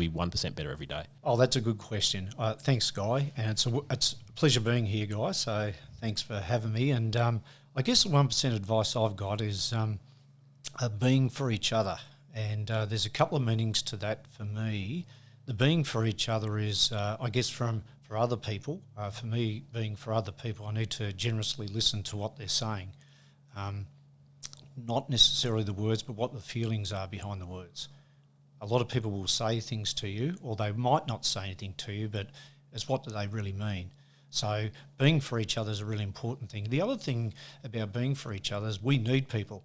be 1% better every day? Oh, that's a good question. Thanks, Guy. And it's a pleasure being here, guys. So thanks for having me. And I guess the 1% advice I've got is being for each other. And there's a couple of meanings to that for me. The being for each other is, I guess, for other people. For me, being for other people, I need to generously listen to what they're saying. Not necessarily the words, but what the feelings are behind the words. A lot of people will say things to you, or they might not say anything to you, but it's what do they really mean. So being for each other is a really important thing. The other thing about being for each other is we need people.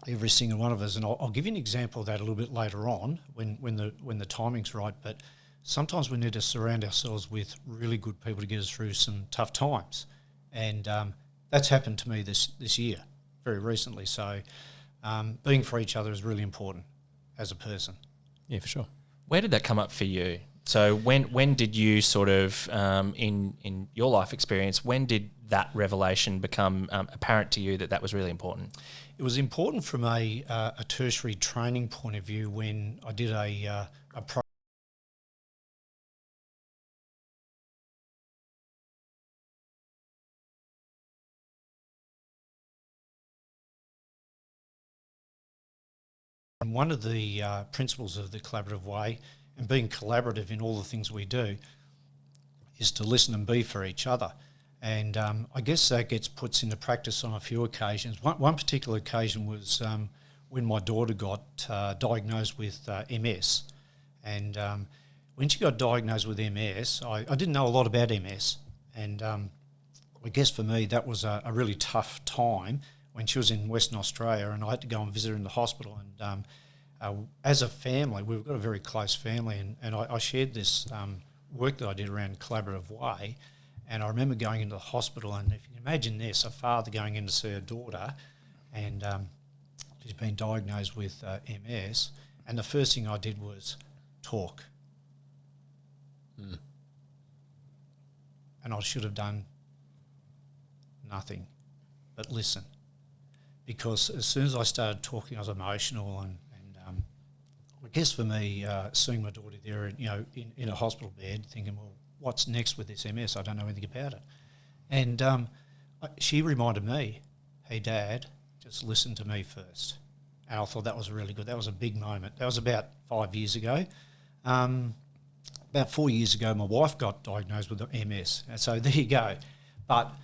Every single one of us, and I'll give you an example of that a little bit later on when the timing's right, but sometimes we need to surround ourselves with really good people to get us through some tough times. And that's happened to me this year, very recently. So being for each other is really important as a person. Yeah, for sure. Where did that come up for you? So when did you sort of, in your life experience, when did that revelation become apparent to you that was really important? It was important from a tertiary training point of view when I did a And one of the principles of the collaborative way, and being collaborative in all the things we do, is to listen and be for each other. And I guess that gets put into practice on a few occasions. One particular occasion was when my daughter got diagnosed with MS. And when she got diagnosed with MS, I didn't know a lot about MS. And I guess for me that was a really tough time when she was in Western Australia, and I had to go and visit her in the hospital. And as a family, we've got a very close family, and I shared this work that I did around collaborative way. And I remember going into the hospital, and if you can imagine this, a father going in to see a daughter, and she's been diagnosed with MS, and the first thing I did was talk. And I should have done nothing but listen. Because as soon as I started talking, I was emotional, and I guess for me, seeing my daughter there, in a hospital bed, thinking, well, what's next with this MS? I don't know anything about it. And she reminded me, hey, Dad, just listen to me first. And I thought that was really good. That was a big moment. That was about 5 years ago. About 4 years ago, my wife got diagnosed with MS. And so there you go. But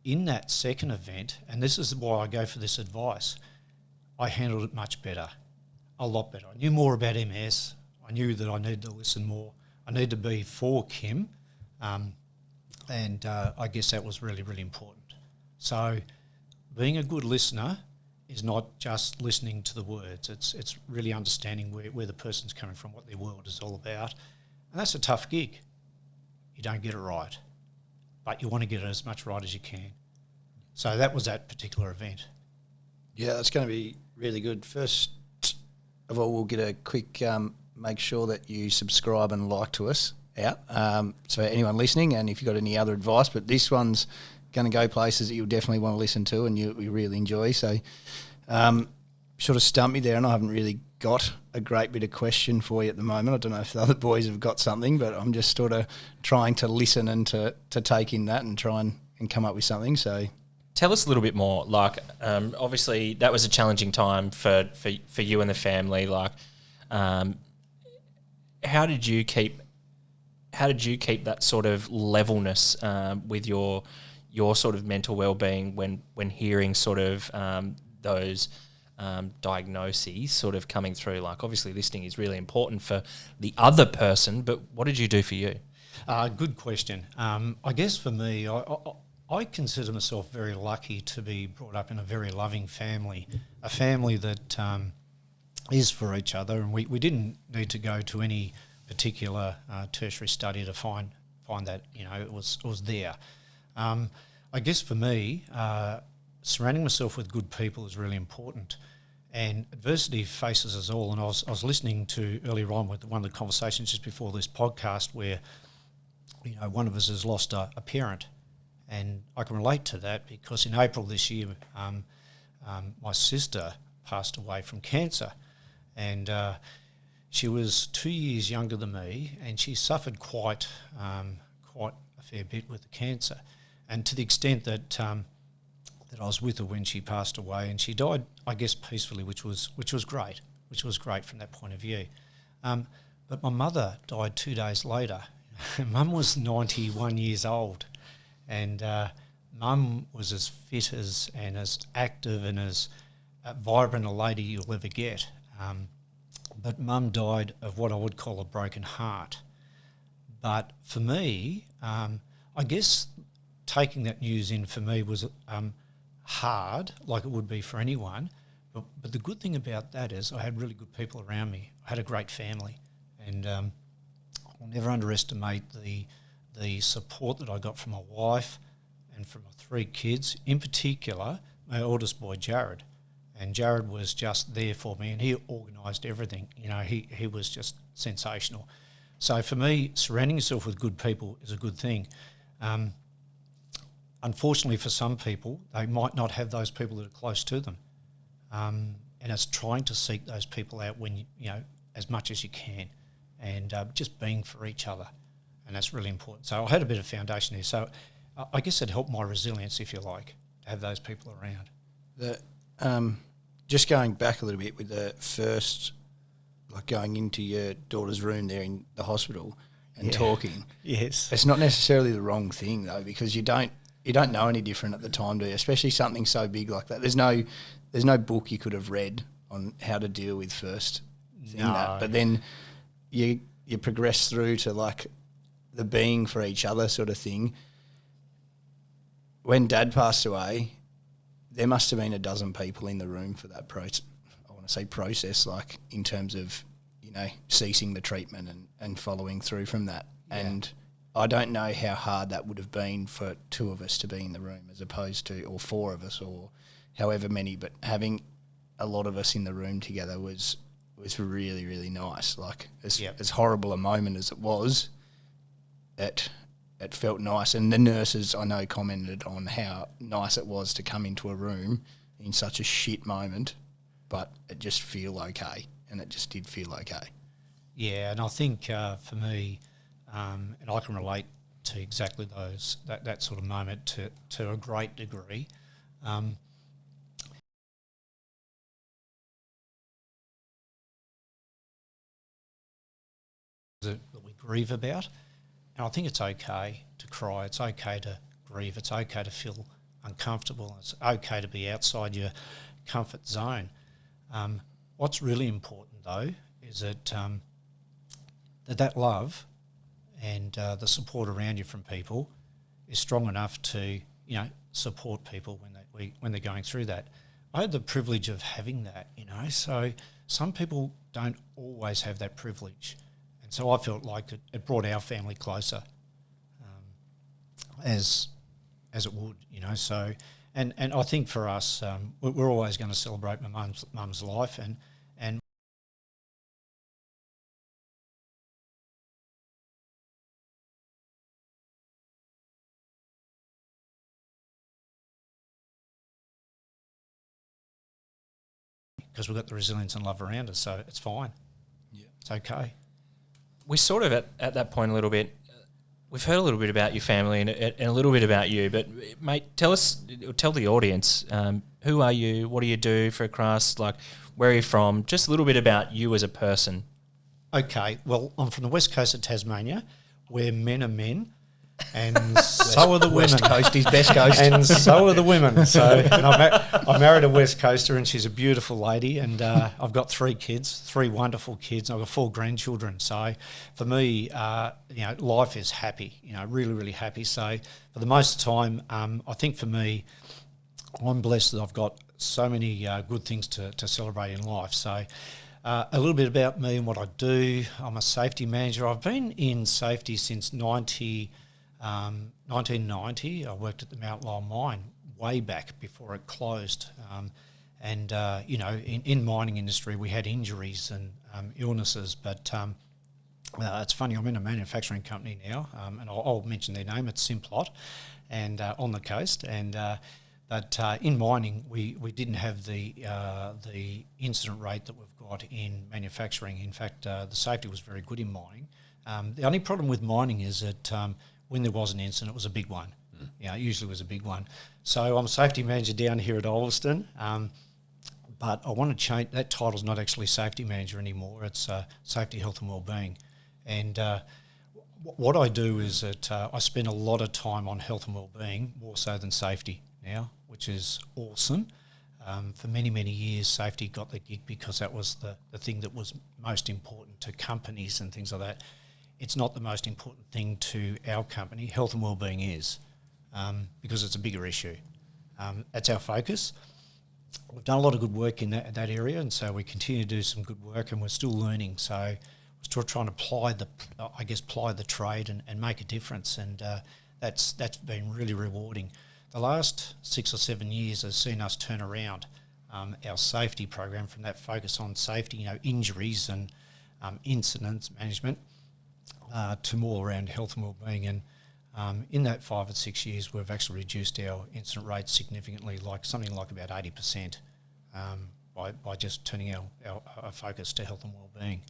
in that second event, and this is why I go for this advice, I handled it much better, a lot better. I knew more about MS. I knew that I needed to listen more. I needed to be for Kim, and I guess that was really, really important. So being a good listener is not just listening to the words. It's really understanding where the person's coming from, what their world is all about. And that's a tough gig. You don't get it right, but you want to get it as much right as you can. So that was that particular event. Yeah, that's going to be really good. First of all, we'll get a quick make sure that you subscribe and like to us out. So anyone listening, and if you've got any other advice, but this one's going to go places that you'll definitely want to listen to and you really enjoy. So sort of stumped me there, and I haven't really got a great bit of question for you at the moment. I don't know if the other boys have got something, but I'm just sort of trying to listen and to take in that and try and come up with something. So tell us a little bit more. Like, obviously, that was a challenging time for you and the family. Like, how did you keep that sort of levelness with your sort of mental well-being when hearing sort of those diagnoses sort of coming through? Like, obviously, listening is really important for the other person, but what did you do for you? Good question. I guess for me, I consider myself very lucky to be brought up in a very loving family, a family that is for each other, and we didn't need to go to any particular tertiary study to find that, it was there. I guess for me, surrounding myself with good people is really important, and adversity faces us all. And I was listening to earlier on with one of the conversations just before this podcast where, one of us has lost a parent, and I can relate to that because in April this year, my sister passed away from cancer, and She was 2 years younger than me, and she suffered quite a fair bit with the cancer, and to the extent that that I was with her when she passed away, and she died, I guess, peacefully, which was great, from that point of view. But my mother died 2 days later. Mum was 91 years old, and Mum was as fit and as active and as vibrant a lady you'll ever get. But Mum died of what I would call a broken heart. But for me, I guess taking that news in for me was hard, like it would be for anyone. But the good thing about that is I had really good people around me. I had a great family, and I'll never underestimate the support that I got from my wife and from my 3 kids, in particular my oldest boy Jared. And Jared was just there for me, and he organised everything. You know, he was just sensational. So for me, surrounding yourself with good people is a good thing. Unfortunately for some people, they might not have those people that are close to them. And it's trying to seek those people out when, you know, as much as you can, and just being for each other. And that's really important. So I had a bit of foundation here. So I guess it helped my resilience, if you like, to have those people around. Just going back a little bit with the first, like going into your daughter's room there in the hospital and talking. Yes. It's not necessarily the wrong thing though, because you don't know any different at the time, do you? Especially something so big like that. There's no book you could have read on how to deal with first thing that. But then you progress through to like the being for each other sort of thing. When Dad passed away, there must have been a dozen people in the room for that process, like in terms of, you know, ceasing the treatment and following through from that. Yeah. And I don't know how hard that would have been for 2 of us to be in the room as opposed to, or 4 of us or however many, but having a lot of us in the room together was really, really nice. Like as horrible a moment as it was, it felt nice. And the nurses, I know, commented on how nice it was to come into a room in such a shit moment, but it just feel okay. And it just did feel okay. Yeah, and I think for me, and I can relate to exactly that sort of moment to a great degree. That we grieve about. And I think it's okay to cry. It's okay to grieve. It's okay to feel uncomfortable. It's okay to be outside your comfort zone. What's really important, though, is that that love and the support around you from people is strong enough to, you know, support people when they're going through that. I had the privilege of having that, you know. So some people don't always have that privilege. So I felt like it brought our family closer, as it would, you know. So, and I think for us, we're always going to celebrate my mum's life, and because we've got the resilience and love around us, so it's fine. Yeah, it's okay. We sort of at that point a little bit, we've heard a little bit about your family and a little bit about you, but mate, tell the audience, who are you, what do you do for a crust, like where are you from, just a little bit about you as a person. Okay, well, I'm from the west coast of Tasmania, where men are men, and so are the women. West Coast is best coast. And so are the women. So and I married a West Coaster, and she's a beautiful lady, and I've got 3 kids, 3 wonderful kids, and I've got 4 grandchildren. So for me, you know, life is happy, you know, really, really happy. So for the most time, I think for me, I'm blessed that I've got so many good things to celebrate in life. So a little bit about me and what I do. I'm a safety manager. I've been in safety since 1990. I worked at the Mount Lyell mine way back before it closed. You know, in mining industry, we had injuries and illnesses, but it's funny, I'm in a manufacturing company now, and I'll mention their name. It's Simplot, and on the coast. But in mining, we didn't have the incident rate that we've got in manufacturing. In fact, the safety was very good in mining. The only problem with mining is that when there was an incident, it was a big one. It usually was a big one. So I'm a safety manager down here at Ulverston, but I want to change. That title's not actually safety manager anymore. It's safety, health and wellbeing. And what I do is that I spend a lot of time on health and wellbeing, more so than safety now, which is awesome. For many, many years, safety got the gig because that was the thing that was most important to companies and things like that. It's not the most important thing to our company. Health and wellbeing is, because it's a bigger issue. That's our focus. We've done a lot of good work in that area, and so we continue to do some good work, and we're still learning. So we're still trying to ply the trade and make a difference, and that's been really rewarding. The last 6 or 7 years has seen us turn around our safety program from that focus on safety, injuries and incidents management, to more around health and wellbeing. And in that 5 or 6 years, we've actually reduced our incident rate significantly, something like about 80%, by just turning our focus to health and wellbeing.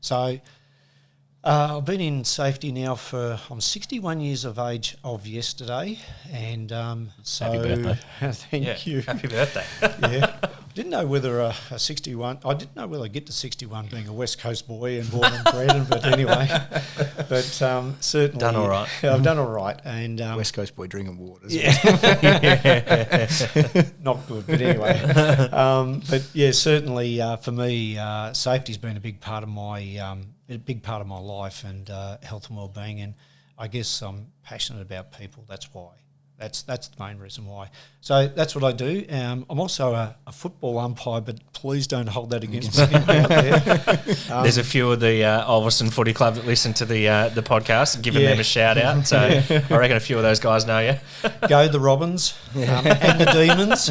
So I've been in safety now I'm 61 years of age of yesterday, and so Happy birthday. Thank you. Happy birthday. Yeah, didn't know whether a 61. I didn't know whether I'd get to 61 being a West Coast boy and born and bred. But anyway, certainly Done all right. I've done all right, and West Coast boy drinking water. not good. But anyway, but yeah, certainly for me, safety's been a big part of my life, and health and wellbeing, and I guess I'm passionate about people. That's why. That's the main reason why. So that's what I do. I'm also a football umpire, but please don't hold that against me out there. There's a few of the Ulverston Footy Club that listen to the podcast, giving them a shout out. So I reckon a few of those guys know you. Go the Robins and the Demons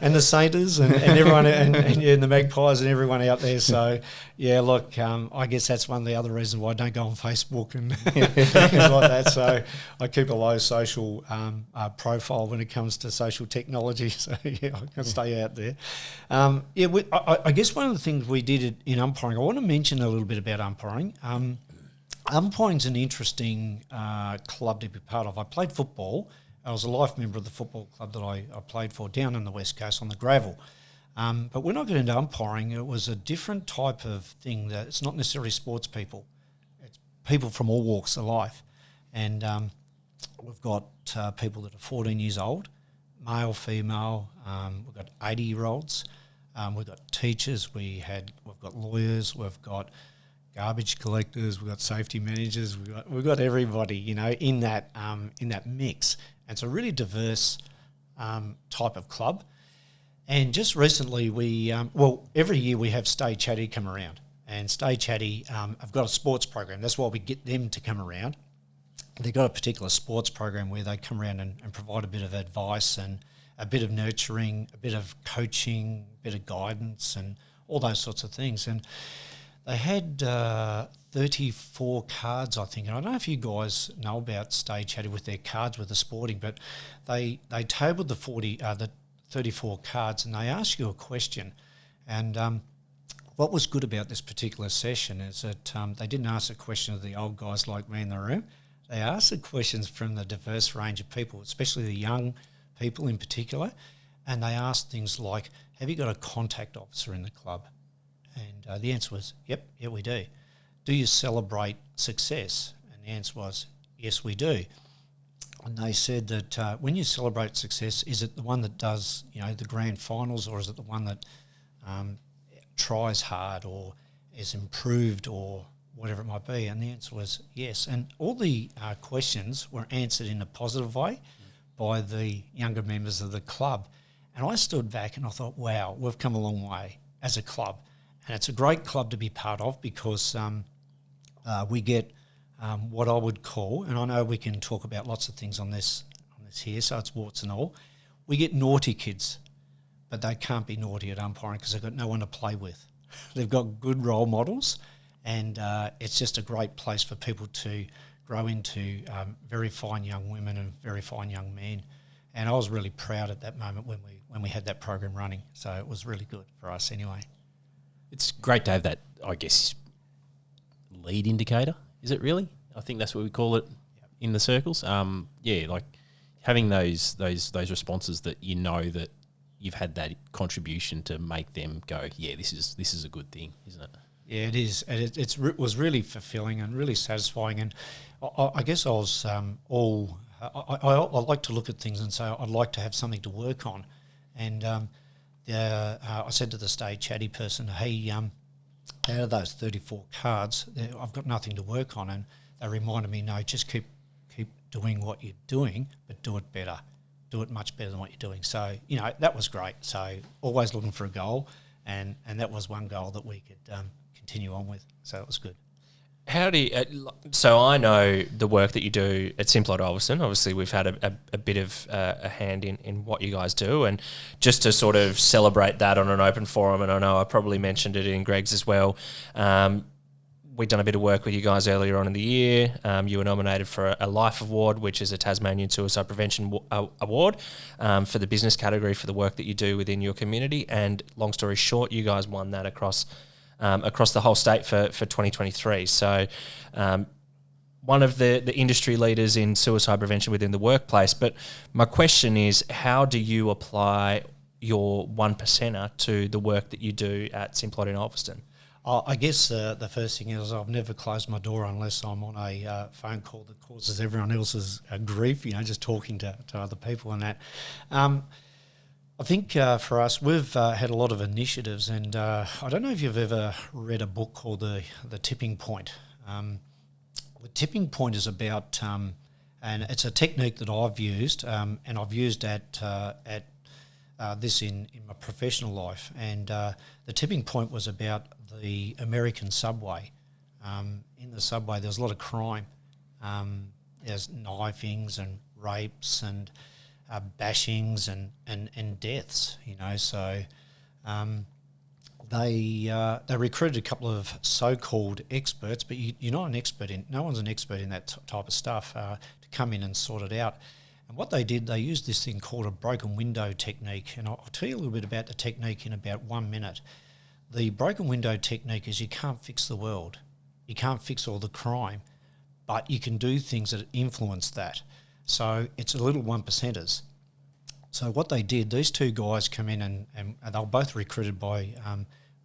and the Sainters and everyone and the Magpies and everyone out there. So yeah, look, I guess that's one of the other reasons why I don't go on Facebook and things like that. So I keep a low social profile when it comes to social technology. So yeah, I can stay out there. I guess one of the things we did in umpiring, I want to mention a little bit about umpiring. Umpiring's an interesting club to be part of. I played football. I was a life member of the football club that I played for down on the West Coast on the gravel. But when I got into umpiring, it was a different type of thing. That it's not necessarily sports people. It's people from all walks of life. And we've got people that are 14 years old, male, female. We've got 80-year-olds. We've got teachers. We've got lawyers. We've got garbage collectors. We've got safety managers. We've got everybody, in that mix. And it's a really diverse type of club. And just recently, every year we have Stay Chatty come around, and Stay Chatty have got a sports program. That's why we get them to come around. They've got a particular sports program where they come around and provide a bit of advice and a bit of nurturing, a bit of coaching, a bit of guidance and all those sorts of things. And they had 34 cards, I think. And I don't know if you guys know about Stay Chatty with their cards with the sporting, but they tabled the 34 cards and they asked you a question. And what was good about this particular session is that they didn't ask a question of the old guys like me in the room. They asked the questions from the diverse range of people, especially the young people in particular, and they asked things like, have you got a contact officer in the club? And the answer was, yep, yeah, we do. Do you celebrate success? And the answer was, yes, we do. And they said that when you celebrate success, is it the one that does, the grand finals, or is it the one that tries hard or is improved or whatever it might be? And the answer was yes. And all the questions were answered in a positive way by the younger members of the club. And I stood back and I thought, wow, we've come a long way as a club. And it's a great club to be part of because we get what I would call, and I know we can talk about lots of things on this here, so it's warts and all, we get naughty kids, but they can't be naughty at umpiring because they've got no one to play with. They've got good role models, and it's just a great place for people to grow into very fine young women and very fine young men. And I was really proud at that moment when we had that program running. So it was really good for us anyway. It's great to have that, I guess, lead indicator. Is it really? I think that's what we call it in the circles. Like having those responses that you know that you've had that contribution to make them go, yeah, this is a good thing, isn't it? Yeah, it is. And it was really fulfilling and really satisfying. And I guess I was I like to look at things and say I'd like to have something to work on. And I said to the stage chatty person, hey, out of those 34 cards, I've got nothing to work on. And they reminded me, no, just keep doing what you're doing, but do it better. Do it much better than what you're doing. So, that was great. So always looking for a goal. And that was one goal that we could continue on with. So it was good. How do you, so I know the work that you do at Simplot Ulverston. Obviously, we've had a bit of a hand in what you guys do, and just to sort of celebrate that on an open forum, and I know I probably mentioned it in Greg's as well, we've done a bit of work with you guys earlier on in the year. You were nominated for a Life Award, which is a Tasmanian Suicide Prevention Award for the business category for the work that you do within your community, and long story short, you guys won that across the whole state for 2023. So one of the industry leaders in suicide prevention within the workplace. But my question is, how do you apply your 1%er to the work that you do at Simplot in Ulverston? I guess the first thing is I've never closed my door unless I'm on a phone call that causes everyone else's grief, just talking to other people and that. I think for us, we've had a lot of initiatives, and I don't know if you've ever read a book called The Tipping Point. The Tipping Point is about, and it's a technique that I've used, and I've used at this in my professional life. And the tipping point was about the American subway. In the subway, there's a lot of crime. There's knifings and rapes and bashings and deaths, So they recruited a couple of so-called experts, but you're not an expert in. No one's an expert in that type of stuff to come in and sort it out. And what they did, they used this thing called a broken window technique. And I'll tell you a little bit about the technique in about 1 minute. The broken window technique is you can't fix the world. You can't fix all the crime, but you can do things that influence that. So it's a little 1%ers. So what they did, these two guys come in and they were both recruited by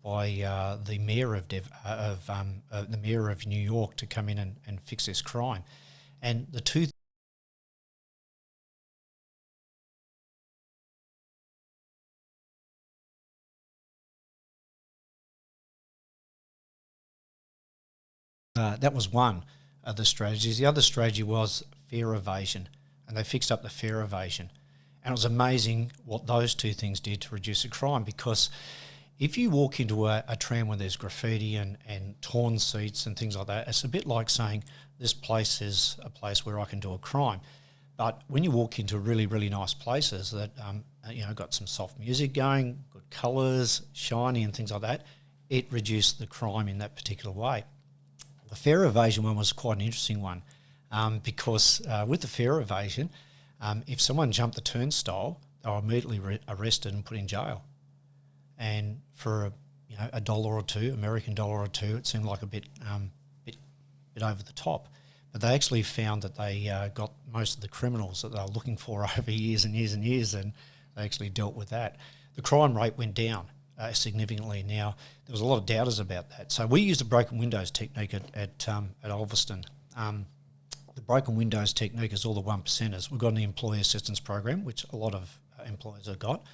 the mayor of New York to come in and fix this crime. And the two that was one of the strategies. The other strategy was fear evasion, and they fixed up the fear evasion. And it was amazing what those two things did to reduce the crime, because if you walk into a tram where there's graffiti and torn seats and things like that, it's a bit like saying this place is a place where I can do a crime. But when you walk into really, really nice places that, got some soft music going, good colours, shiny and things like that, it reduced the crime in that particular way. The fare evasion one was quite an interesting one because with the fare evasion, if someone jumped the turnstile, they were immediately arrested and put in jail. And for $1 or $2, American dollar or $2, it seemed like a bit over the top. But they actually found that they got most of the criminals that they were looking for over years and years and years, and they actually dealt with that. The crime rate went down significantly. Now, there was a lot of doubters about that. So we used a broken windows technique at Ulverston. The broken windows technique is all the 1%ers. We've got an employee assistance program, which a lot of employers have got.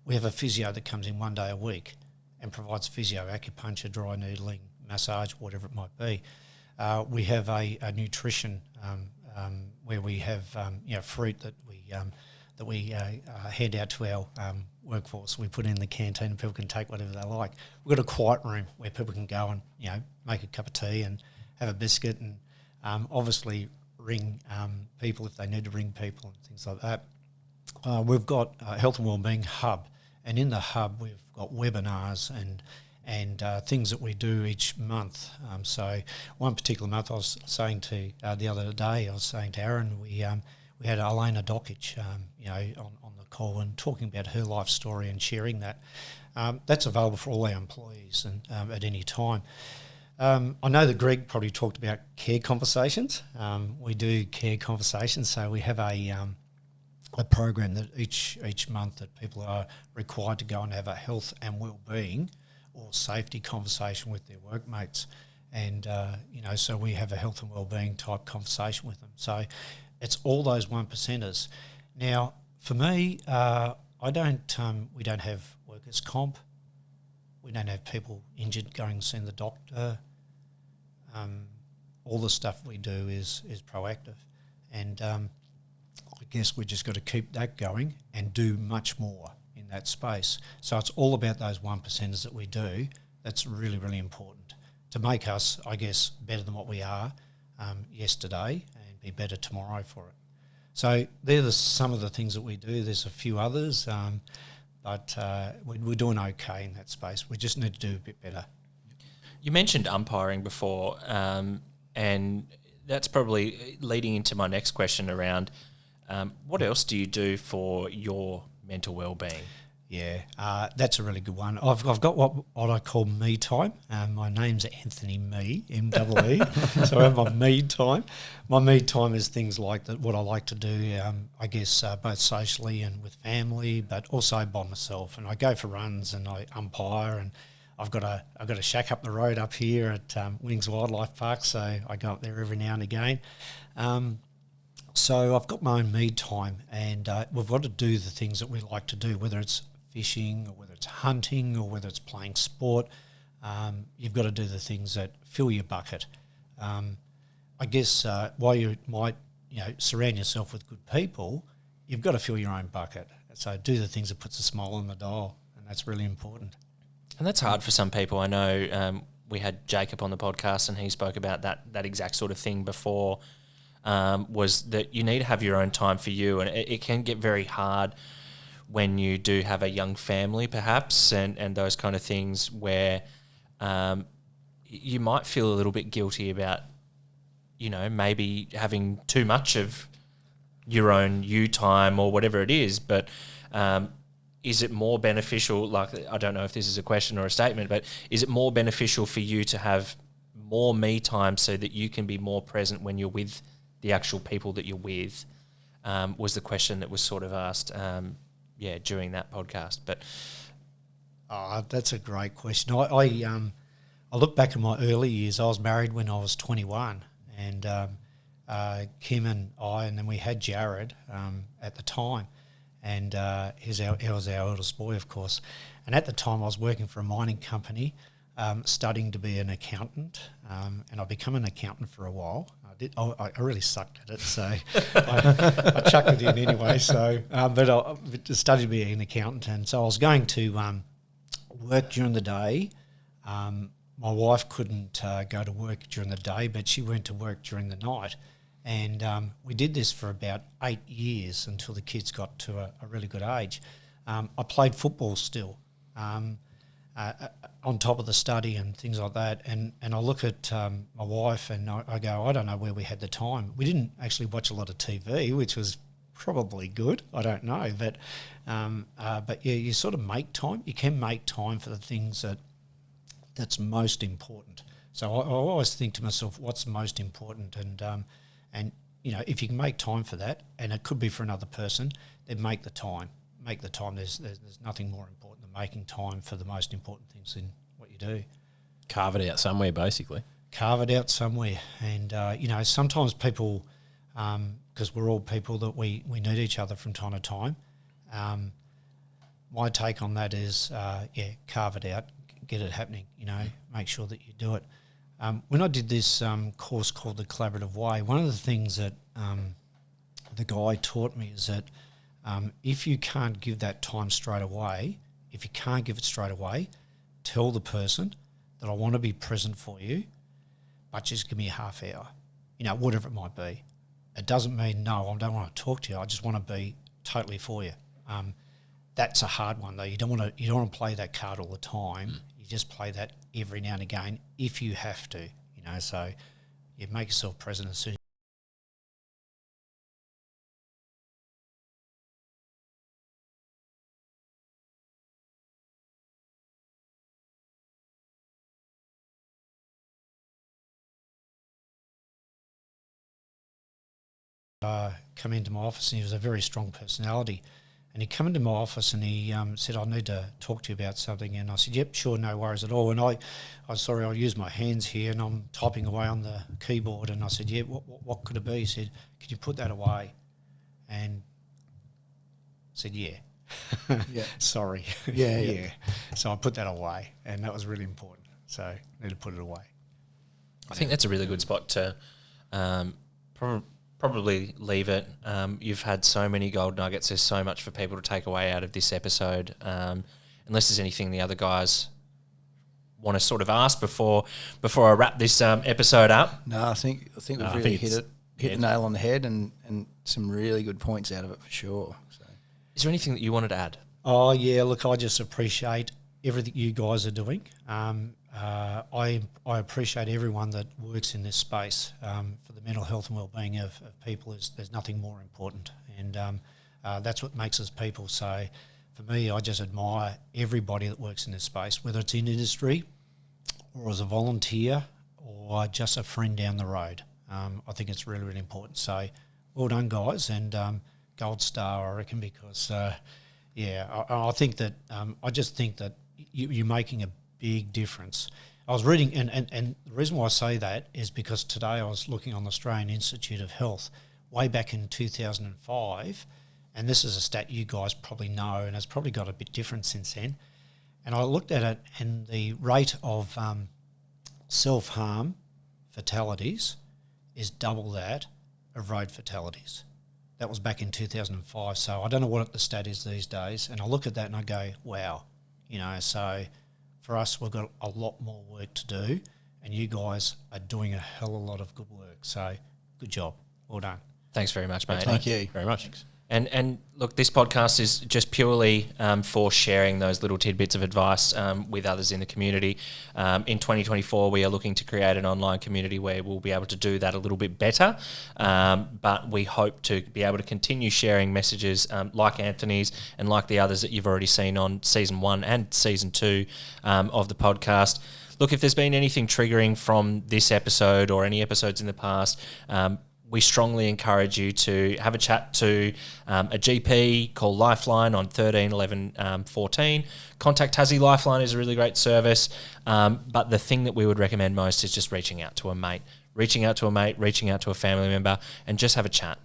We have a physio that comes in 1 day a week and provides physio, acupuncture, dry needling, massage, whatever it might be. We have a nutrition where we have fruit that we hand out to our workforce. We put in the canteen and people can take whatever they like. We've got a quiet room where people can go and make a cup of tea and have a biscuit and obviously ring people if they need to ring people and things like that. We've got a health and wellbeing hub, and in the hub we've got webinars and things that we do each month. So one particular month I was saying to the other day, I was saying to Aaron, we had Elena Dokic, on the call and talking about her life story and sharing that. That's available for all our employees and at any time. I know that Greg probably talked about care conversations. We do care conversations, so we have a program that each month that people are required to go and have a health and well-being or safety conversation with their workmates. And, so we have a health and well-being type conversation with them. So it's all those 1%ers. Now, for me, we don't have workers' comp. We don't have people injured going and seeing the doctor. All the stuff we do is proactive. And I guess we just got to keep that going and do much more in that space. So it's all about those 1%ers that we do. That's really, really important to make us, I guess, better than what we are yesterday and be better tomorrow for it. So they're some of the things that we do. There's a few others, but we're doing okay in that space. We just need to do a bit better. You mentioned umpiring before, and that's probably leading into my next question around what else do you do for your mental well-being? Yeah, that's a really good one. I've got what I call me time. My name's Anthony Mee, M-E-E, so I have my me time. My me time is things like that. What I like to do, I guess, both socially and with family, but also by myself. And I go for runs and I umpire, and I've got a shack up the road up here at Wings Wildlife Park, so I go up there every now and again. So I've got my own me time, and we've got to do the things that we like to do, whether it's fishing or whether it's hunting or whether it's playing sport. You've got to do the things that fill your bucket. I guess while you might surround yourself with good people, you've got to fill your own bucket. So do the things that puts a smile on the dial, and that's really important. And that's hard for some people. I know we had Jacob on the podcast and he spoke about that exact sort of thing before, was that you need to have your own time for you, and it can get very hard when you do have a young family perhaps and those kind of things where you might feel a little bit guilty about, maybe having too much of your own you time or whatever it is, but is it more beneficial, like, I don't know if this is a question or a statement, but is it more beneficial for you to have more me time so that you can be more present when you're with the actual people that you're with, was the question that was sort of asked, during that podcast. But that's a great question. I look back in my early years. I was married when I was 21, and Kim and I, and then we had Jared at the time, and he was our eldest boy, of course. And at the time, I was working for a mining company, studying to be an accountant, and I became an accountant for a while. I really sucked at it, so I chucked it in anyway. So, but I studied to be an accountant, and so I was going to work during the day. My wife couldn't go to work during the day, but she went to work during the night, and we did this for about 8 years until the kids got to a really good age. I played football still. On top of the study and things like that, and I look at my wife and I go, I don't know where we had the time. We didn't actually watch a lot of TV, which was probably good. I don't know, but yeah, you sort of make time. You can make time for the things that's most important. So I always think to myself, what's most important, and if you can make time for that, and it could be for another person, then make the time. Make the time. There's nothing more important than making time for the most important things in what you do. Carve it out somewhere, basically. Carve it out somewhere. And, sometimes people, because we're all people that we need each other from time to time, my take on that is, carve it out, get it happening, make sure that you do it. When I did this course called The Collaborative Way, one of the things that the guy taught me is that if you can't give that time straight away, tell the person that I want to be present for you, but just give me a half hour, whatever it might be. It doesn't mean, no, I don't want to talk to you. I just want to be totally for you. That's a hard one though. You don't want to play that card all the time. You just play that every now and again if you have to, so you make yourself present as soon come into my office, and he was a very strong personality. And he come into my office and he said, I need to talk to you about something. And I said, yep, sure, no worries at all. And I'll use my hands here, and I'm typing away on the keyboard. And I said, yeah, what could it be? He said, could you put that away? And I said, yeah. Yeah. Sorry. Yeah. So I put that away, and that was really important. So I need to put it away. I think that's a really good spot to probably leave it. You've had so many gold nuggets. There's so much for people to take away out of this episode. Unless there's anything the other guys want to sort of ask before I wrap this episode up. No, I think we've really hit the nail on the head, and some really good points out of it for sure. So. Is there anything that you wanted to add? Oh, yeah, look, I just appreciate everything you guys are doing. I appreciate everyone that works in this space. For the mental health and wellbeing of people, there's nothing more important, and that's what makes us people. So for me, I just admire everybody that works in this space, whether it's in industry or as a volunteer or just a friend down the road. I think it's really, really important. So well done, guys, and gold star, I reckon, because I think that I just think that you're making a big difference. I was reading, and the reason why I say that is because today I was looking on the Australian Institute of Health way back in 2005, and this is a stat you guys probably know, and it's probably got a bit different since then. And I looked at it, and the rate of self-harm fatalities is double that of road fatalities. That was back in 2005, so I don't know what the stat is these days, and I look at that and I go, wow, so for us, we've got a lot more work to do, and you guys are doing a hell of a lot of good work. So good job. Well done. Thanks very much, mate. Thank you very much. And look, this podcast is just purely for sharing those little tidbits of advice with others in the community. In 2024, we are looking to create an online community where we'll be able to do that a little bit better. But we hope to be able to continue sharing messages like Anthony's and like the others that you've already seen on Season 1 and Season 2 of the podcast. Look, if there's been anything triggering from this episode or any episodes in the past, we strongly encourage you to have a chat to a GP, call Lifeline on 13 11 14. Contact Tassie. Lifeline is a really great service. But the thing that we would recommend most is just reaching out to a mate, reaching out to a family member, and just have a chat.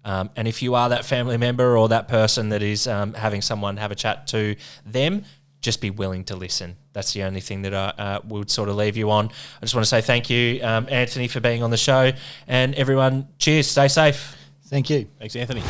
And if you are that family member or that person that is having someone have a chat to them, just be willing to listen. That's the only thing that I would sort of leave you on. I just want to say thank you, Anthony, for being on the show. And everyone, cheers. Stay safe. Thank you. Thanks, Anthony.